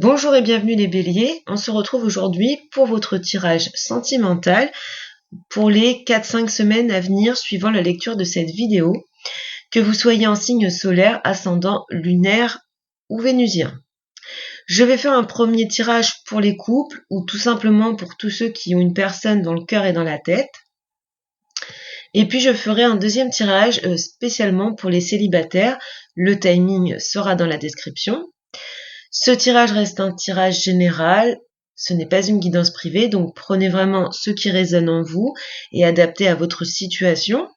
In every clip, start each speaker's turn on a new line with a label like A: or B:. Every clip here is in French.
A: Bonjour et bienvenue les béliers, on se retrouve aujourd'hui pour votre tirage sentimental pour les 4-5 semaines à venir suivant la lecture de cette vidéo, que vous soyez en signe solaire, ascendant, lunaire ou vénusien. Je vais faire un premier tirage pour les couples ou tout simplement pour tous ceux qui ont une personne dans le cœur et dans la tête. Et puis je ferai un deuxième tirage spécialement pour les célibataires, le timing sera dans la description. Ce tirage reste un tirage général, ce n'est pas une guidance privée, donc prenez vraiment ce qui résonne en vous et adaptez à votre situation.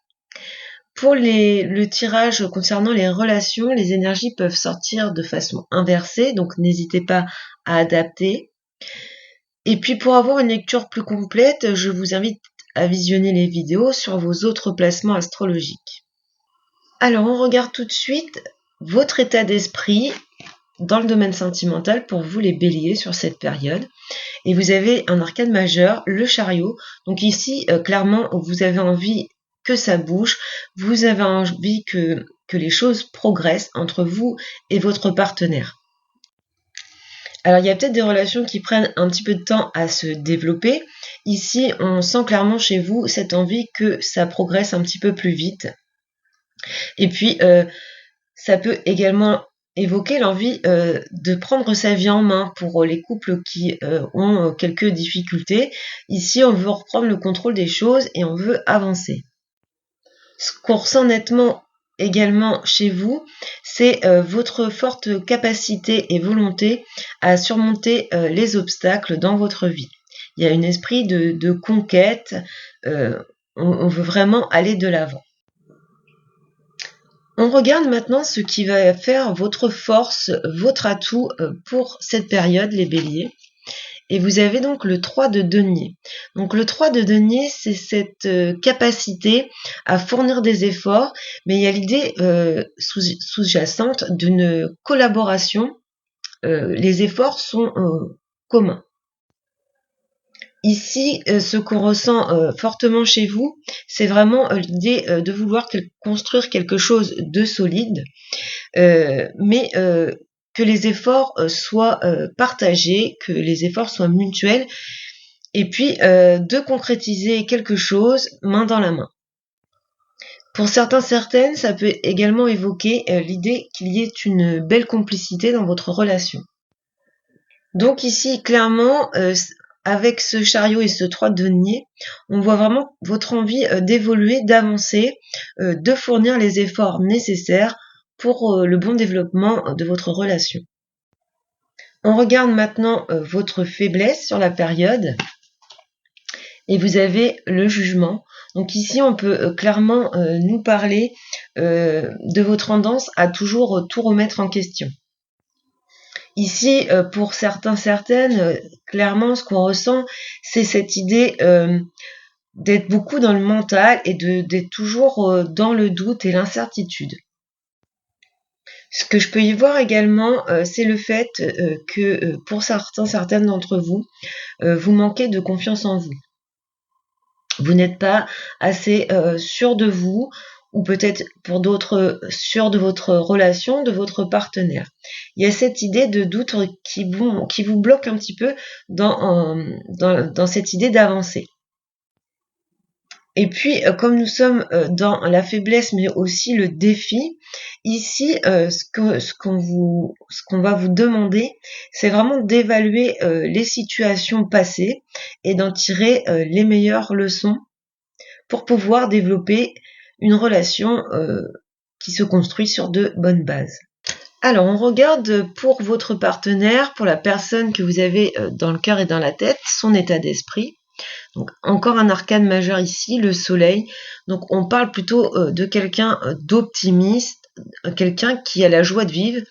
A: Pour le tirage concernant les relations, les énergies peuvent sortir de façon inversée, donc n'hésitez pas à adapter. Et puis pour avoir une lecture plus complète, je vous invite à visionner les vidéos sur vos autres placements astrologiques. Alors on regarde tout de suite votre état d'esprit dans le domaine sentimental pour vous les béliers sur cette période. Et vous avez un arcane majeur, le chariot. Donc ici, clairement, vous avez envie que ça bouge, vous avez envie que les choses progressent entre vous et votre partenaire. Alors il y a peut-être des relations qui prennent un petit peu de temps à se développer. Ici, on sent clairement chez vous cette envie que ça progresse un petit peu plus vite. Et puis, ça peut également évoquer l'envie de prendre sa vie en main pour les couples qui ont quelques difficultés. Ici, on veut reprendre le contrôle des choses et on veut avancer. Ce qu'on ressent nettement également chez vous, c'est votre forte capacité et volonté à surmonter les obstacles dans votre vie. Il y a un esprit de conquête, on veut vraiment aller de l'avant. On regarde maintenant ce qui va faire votre force, votre atout pour cette période, les béliers. Et vous avez donc le 3 de denier. Donc le 3 de denier, c'est cette capacité à fournir des efforts, mais il y a l'idée sous-jacente d'une collaboration. Les efforts sont communs. Ici, ce qu'on ressent fortement chez vous, c'est vraiment l'idée de vouloir construire quelque chose de solide, mais que les efforts soient partagés, que les efforts soient mutuels, et puis de concrétiser quelque chose main dans la main. Pour certaines, ça peut également évoquer l'idée qu'il y ait une belle complicité dans votre relation. Donc ici, clairement, avec ce chariot et ce 3 de denier, on voit vraiment votre envie d'évoluer, d'avancer, de fournir les efforts nécessaires pour le bon développement de votre relation. On regarde maintenant votre faiblesse sur la période et vous avez le jugement. Donc ici, on peut clairement nous parler de vos tendances à toujours tout remettre en question. Ici, pour certaines, clairement, ce qu'on ressent, c'est cette idée d'être beaucoup dans le mental et d'être toujours dans le doute et l'incertitude. Ce que je peux y voir également, c'est le fait que pour certaines d'entre vous, vous manquez de confiance en vous. Vous n'êtes pas assez sûr de vous, ou peut-être pour d'autres sûr de votre relation, de votre partenaire. Il y a cette idée de doute qui vous bloque un petit peu dans cette idée d'avancer. Et puis, comme nous sommes dans la faiblesse, mais aussi le défi, ici, ce qu'on va vous demander, c'est vraiment d'évaluer les situations passées et d'en tirer les meilleures leçons pour pouvoir développer une relation qui se construit sur de bonnes bases. Alors, on regarde pour votre partenaire, pour la personne que vous avez dans le cœur et dans la tête, son état d'esprit. Donc, encore un arcane majeur ici, le soleil. Donc, on parle plutôt de quelqu'un d'optimiste, quelqu'un qui a la joie de vivre,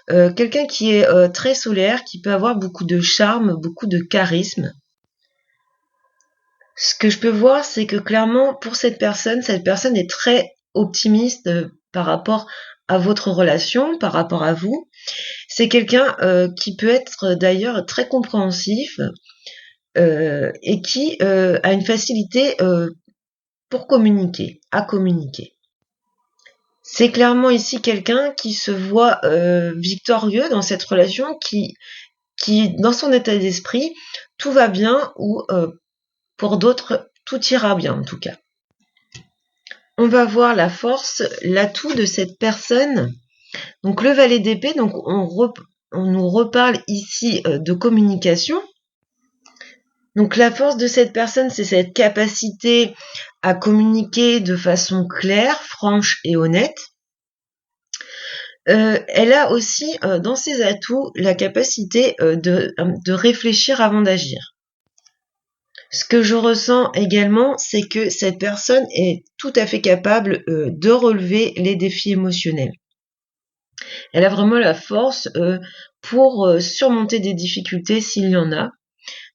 A: quelqu'un qui est très solaire, qui peut avoir beaucoup de charme, beaucoup de charisme. Ce que je peux voir, c'est que clairement, pour cette personne est très optimiste par rapport à votre relation, par rapport à vous. C'est quelqu'un qui peut être d'ailleurs très compréhensif et qui a une facilité pour communiquer, à communiquer. C'est clairement ici quelqu'un qui se voit victorieux dans cette relation, qui qui, dans son état d'esprit, tout va bien ou pour d'autres, tout ira bien en tout cas. On va voir la force, l'atout de cette personne. Donc le valet d'épée, donc on nous reparle ici de communication. Donc la force de cette personne, c'est cette capacité à communiquer de façon claire, franche et honnête. Elle a aussi dans ses atouts la capacité de réfléchir avant d'agir. Ce que je ressens également, c'est que cette personne est tout à fait capable de relever les défis émotionnels. Elle a vraiment la force pour surmonter des difficultés s'il y en a.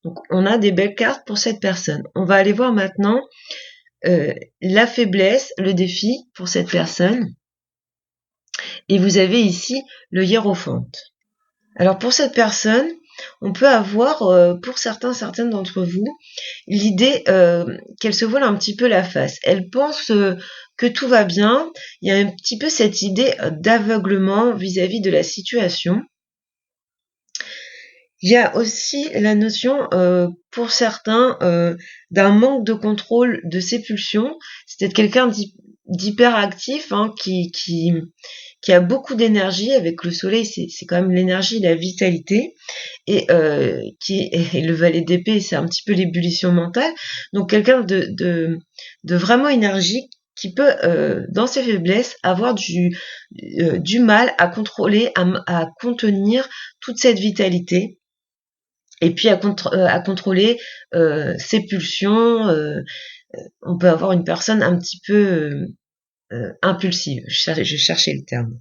A: Donc on a des belles cartes pour cette personne. On va aller voir maintenant la faiblesse, le défi pour cette personne. Et vous avez ici le hiérophante. Alors pour cette personne, on peut avoir, pour certaines d'entre vous, l'idée qu'elle se voile un petit peu la face. Elle pense que tout va bien. Il y a un petit peu cette idée d'aveuglement vis-à-vis de la situation. Il y a aussi la notion, pour certains, d'un manque de contrôle de ses pulsions. C'est peut-être quelqu'un d'hyperactif, hein, qui a beaucoup d'énergie. Avec le soleil, c'est quand même l'énergie, la vitalité, et le valet d'épée, c'est un petit peu l'ébullition mentale. Donc quelqu'un de vraiment énergique qui peut, dans ses faiblesses, avoir du mal à contrôler, à contenir toute cette vitalité. Et puis à contrôler ses pulsions. On peut avoir une personne un petit peu impulsive. Je cherchais le terme.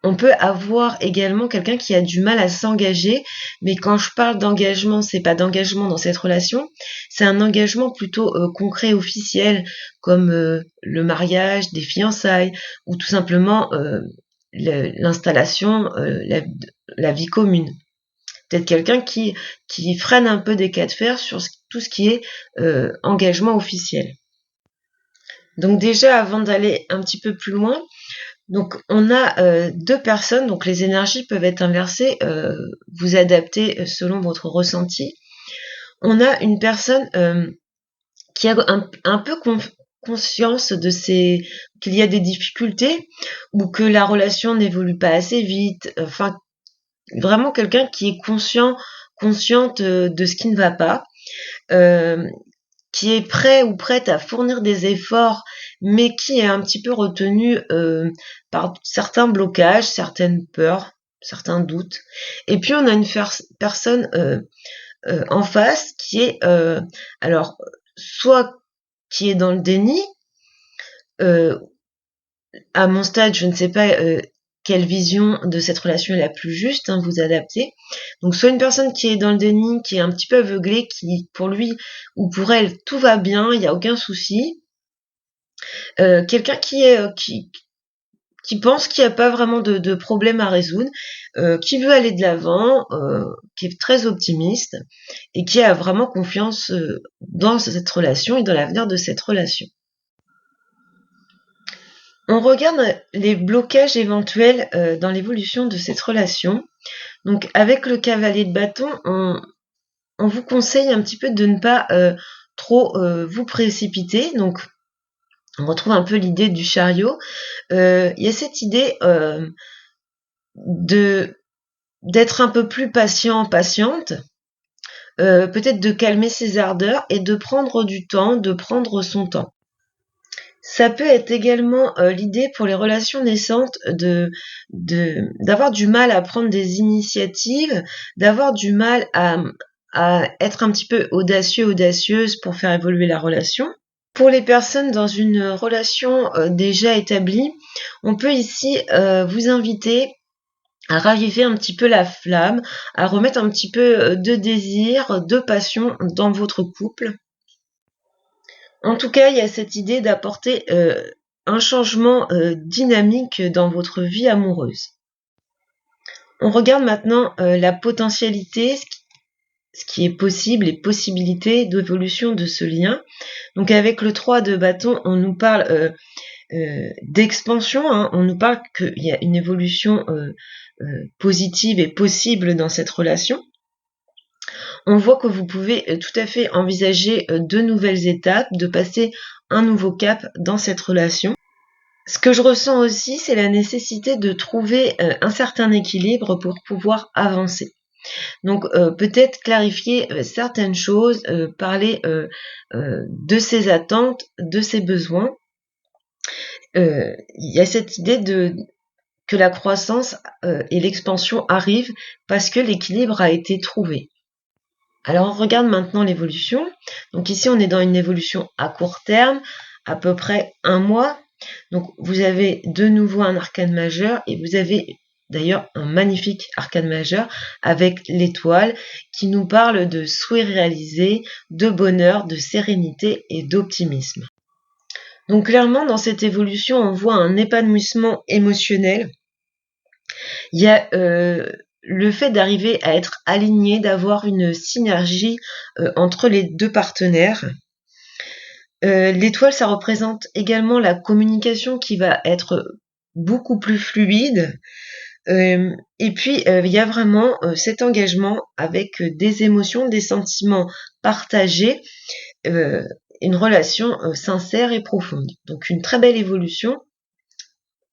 A: On peut avoir également quelqu'un qui a du mal à s'engager, mais quand je parle d'engagement, c'est pas d'engagement dans cette relation, c'est un engagement plutôt concret, officiel, comme le mariage, des fiançailles, ou tout simplement l'installation, la vie commune. Peut-être quelqu'un qui freine un peu des cas de fer sur tout ce qui est engagement officiel. Donc déjà, avant d'aller un petit peu plus loin, donc on a deux personnes, donc les énergies peuvent être inversées, vous adaptez selon votre ressenti. On a une personne qui a un peu conscience de qu'il y a des difficultés ou que la relation n'évolue pas assez vite, enfin vraiment quelqu'un qui est consciente de ce qui ne va pas, qui est prêt ou prête à fournir des efforts, mais qui est un petit peu retenu par certains blocages, certaines peurs, certains doutes. Et puis on a une personne en face qui est alors soit qui est dans le déni. À mon stade, je ne sais pas quelle vision de cette relation est la plus juste, hein, vous adaptez. Donc soit une personne qui est dans le déni, qui est un petit peu aveuglée, qui pour lui ou pour elle tout va bien, il n'y a aucun souci. Quelqu'un qui pense qu'il n'y a pas vraiment de problème à résoudre, qui veut aller de l'avant, qui est très optimiste et qui a vraiment confiance dans cette relation et dans l'avenir de cette relation. On regarde les blocages éventuels dans l'évolution de cette relation. Donc avec le cavalier de bâton, on vous conseille un petit peu de ne pas trop vous précipiter. Donc on retrouve un peu l'idée du chariot. Il y a cette idée d'être un peu plus patiente, peut-être de calmer ses ardeurs et de prendre du temps, de prendre son temps. Ça peut être également l'idée pour les relations naissantes d'avoir du mal à prendre des initiatives, d'avoir du mal à être un petit peu audacieuse pour faire évoluer la relation. Pour les personnes dans une relation déjà établie, on peut ici vous inviter à raviver un petit peu la flamme, à remettre un petit peu de désir, de passion dans votre couple. En tout cas, il y a cette idée d'apporter un changement dynamique dans votre vie amoureuse. On regarde maintenant la potentialité, ce qui est possible, les possibilités d'évolution de ce lien. Donc avec le 3 de bâton, on nous parle d'expansion, hein. On nous parle qu'il y a une évolution positive et possible dans cette relation. On voit que vous pouvez tout à fait envisager de nouvelles étapes, de passer un nouveau cap dans cette relation. Ce que je ressens aussi, c'est la nécessité de trouver un certain équilibre pour pouvoir avancer. Donc peut-être clarifier certaines choses, parler de ses attentes, de ses besoins. Il y a cette idée que la croissance et l'expansion arrivent parce que l'équilibre a été trouvé. Alors on regarde maintenant l'évolution. Donc ici on est dans une évolution à court terme, à peu près 1 mois. Donc vous avez de nouveau un arcane majeur et vous avez d'ailleurs un magnifique arcane majeur avec l'étoile qui nous parle de souhaits réalisés, de bonheur, de sérénité et d'optimisme. Donc clairement dans cette évolution on voit un épanouissement émotionnel. Il y a le fait d'arriver à être aligné, d'avoir une synergie entre les deux partenaires. L'étoile, ça représente également la communication qui va être beaucoup plus fluide. Et puis, il y a vraiment cet engagement avec des émotions, des sentiments partagés, une relation sincère et profonde. Donc, une très belle évolution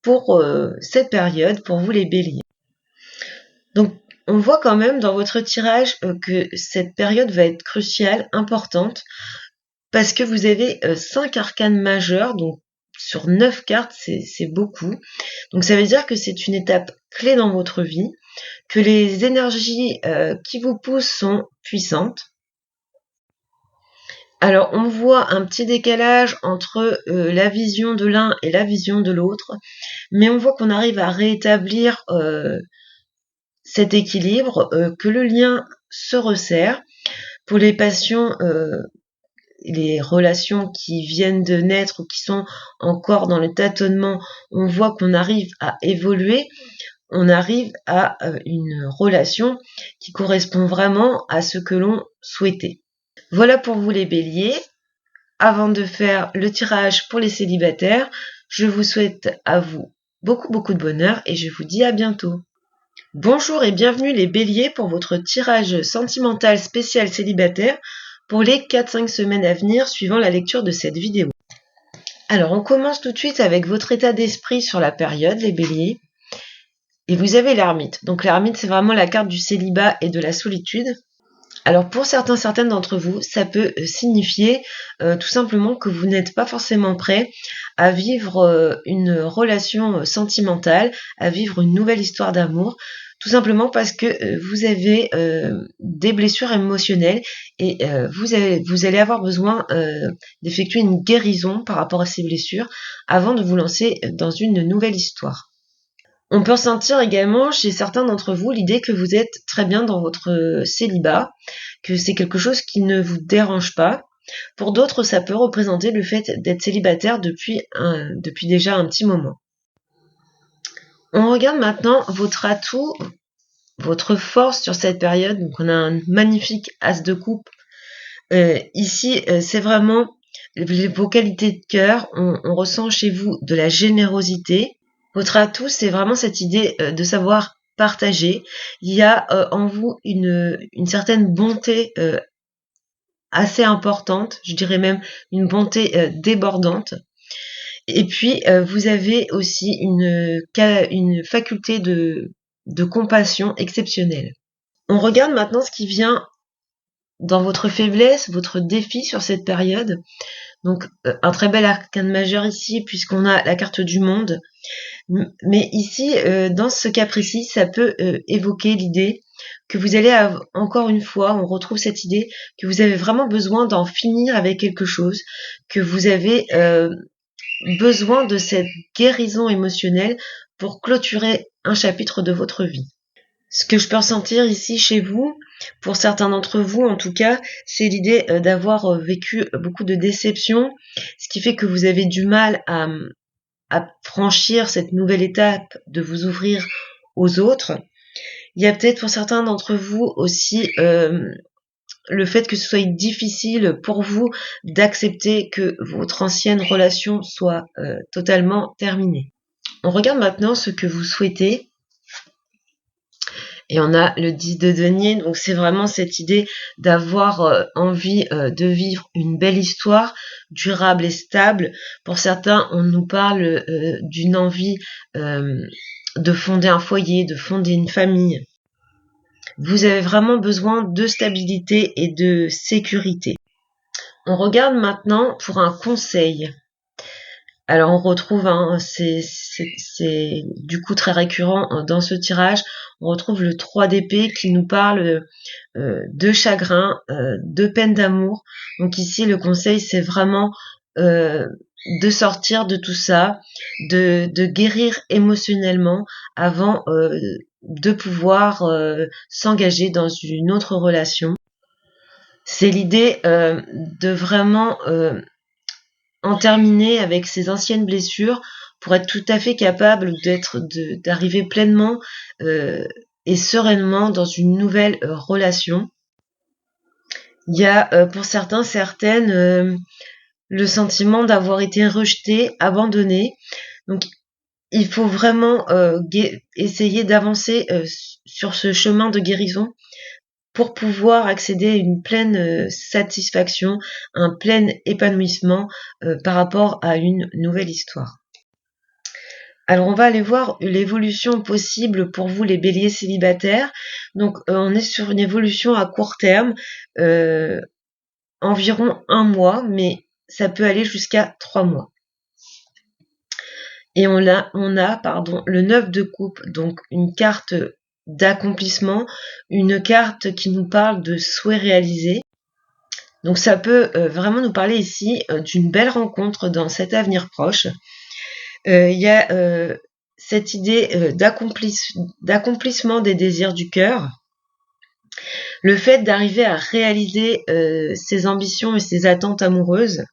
A: pour cette période, pour vous les béliers. Donc, on voit quand même dans votre tirage que cette période va être cruciale, importante, parce que vous avez 5 arcanes majeurs, donc sur 9 cartes, c'est beaucoup. Donc ça veut dire que c'est une étape clé dans votre vie, que les énergies qui vous poussent sont puissantes. Alors on voit un petit décalage entre la vision de l'un et la vision de l'autre, mais on voit qu'on arrive à rétablir cet équilibre, que le lien se resserre. Pour les passions, les relations qui viennent de naître ou qui sont encore dans le tâtonnement, on voit qu'on arrive à évoluer, on arrive à une relation qui correspond vraiment à ce que l'on souhaitait. Voilà pour vous les béliers. Avant de faire le tirage pour les célibataires, je vous souhaite à vous beaucoup de bonheur et je vous dis à bientôt. Bonjour et bienvenue les béliers pour votre tirage sentimental spécial célibataire pour les 4-5 semaines à venir suivant la lecture de cette vidéo. Alors on commence tout de suite avec votre état d'esprit sur la période, les béliers. Et vous avez l'ermite. Donc l'ermite, c'est vraiment la carte du célibat et de la solitude. Alors pour certaines d'entre vous, ça peut signifier tout simplement que vous n'êtes pas forcément prêt à vivre une relation sentimentale, à vivre une nouvelle histoire d'amour, tout simplement parce que vous avez des blessures émotionnelles et vous allez avoir besoin d'effectuer une guérison par rapport à ces blessures avant de vous lancer dans une nouvelle histoire. On peut ressentir également chez certains d'entre vous l'idée que vous êtes très bien dans votre célibat, que c'est quelque chose qui ne vous dérange pas. Pour d'autres, ça peut représenter le fait d'être célibataire depuis déjà un petit moment. On regarde maintenant votre atout, votre force sur cette période. Donc on a un magnifique as de coupe. Ici, c'est vraiment vos qualités de cœur. On ressent chez vous de la générosité. Votre atout, c'est vraiment cette idée de savoir partager. Il y a en vous une certaine bonté assez importante, je dirais même une bonté débordante. Et puis, vous avez aussi une faculté de compassion exceptionnelle. On regarde maintenant ce qui vient dans votre faiblesse, votre défi sur cette période. Donc, un très bel arcane majeur ici, puisqu'on a la carte du monde. Mais ici, dans ce cas précis, ça peut évoquer l'idée que vous allez encore une fois, on retrouve cette idée que vous avez vraiment besoin d'en finir avec quelque chose, que vous avez besoin de cette guérison émotionnelle pour clôturer un chapitre de votre vie. Ce que je peux ressentir ici chez vous, pour certains d'entre vous en tout cas, c'est l'idée d'avoir vécu beaucoup de déceptions, ce qui fait que vous avez du mal à franchir cette nouvelle étape, de vous ouvrir aux autres. Il y a peut-être pour certains d'entre vous aussi le fait que ce soit difficile pour vous d'accepter que votre ancienne relation soit totalement terminée. On regarde maintenant ce que vous souhaitez. Et on a le 10 de denier, donc c'est vraiment cette idée d'avoir envie de vivre une belle histoire, durable et stable. Pour certains, on nous parle d'une envie de fonder un foyer, de fonder une famille. Vous avez vraiment besoin de stabilité et de sécurité. On regarde maintenant pour un conseil. Alors on retrouve, c'est du coup très récurrent dans ce tirage, on retrouve le 3 d'épée qui nous parle de chagrin, de peine d'amour. Donc ici le conseil c'est vraiment de sortir de tout ça, de guérir émotionnellement avant de pouvoir s'engager dans une autre relation. C'est l'idée de vraiment en terminer avec ses anciennes blessures pour être tout à fait capable d'arriver pleinement et sereinement dans une nouvelle relation. Il y a pour certaines le sentiment d'avoir été rejeté, abandonné. Donc il faut vraiment essayer d'avancer sur ce chemin de guérison pour pouvoir accéder à une pleine satisfaction, un plein épanouissement par rapport à une nouvelle histoire. Alors on va aller voir l'évolution possible pour vous les béliers célibataires. Donc on est sur une évolution à court terme, environ 1 mois, mais ça peut aller jusqu'à 3 mois. Et on a le 9 de coupe, donc une carte d'accomplissement, une carte qui nous parle de souhaits réalisés. Donc ça peut vraiment nous parler ici d'une belle rencontre dans cet avenir proche. Il y a cette idée d'accomplissement des désirs du cœur. Le fait d'arriver à réaliser ses ambitions et ses attentes amoureuses.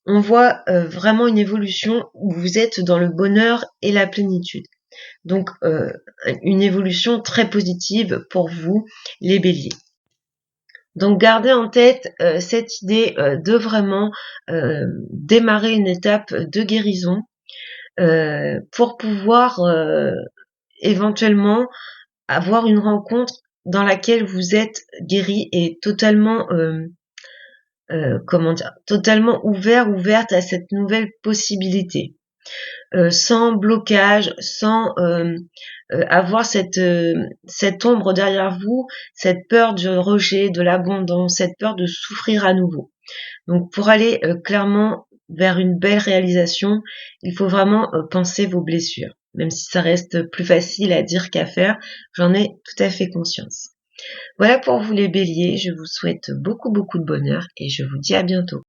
A: On voit vraiment une évolution où vous êtes dans le bonheur et la plénitude. Donc une évolution très positive pour vous, les béliers. Donc gardez en tête cette idée de vraiment démarrer une étape de guérison pour pouvoir éventuellement avoir une rencontre dans laquelle vous êtes guéri et totalement totalement ouverte à cette nouvelle possibilité. Sans blocage, sans avoir cette ombre derrière vous, cette peur du rejet, de l'abandon, cette peur de souffrir à nouveau. Donc pour aller clairement vers une belle réalisation, il faut vraiment penser vos blessures. Même si ça reste plus facile à dire qu'à faire, j'en ai tout à fait conscience. Voilà pour vous les béliers, je vous souhaite beaucoup de bonheur et je vous dis à bientôt.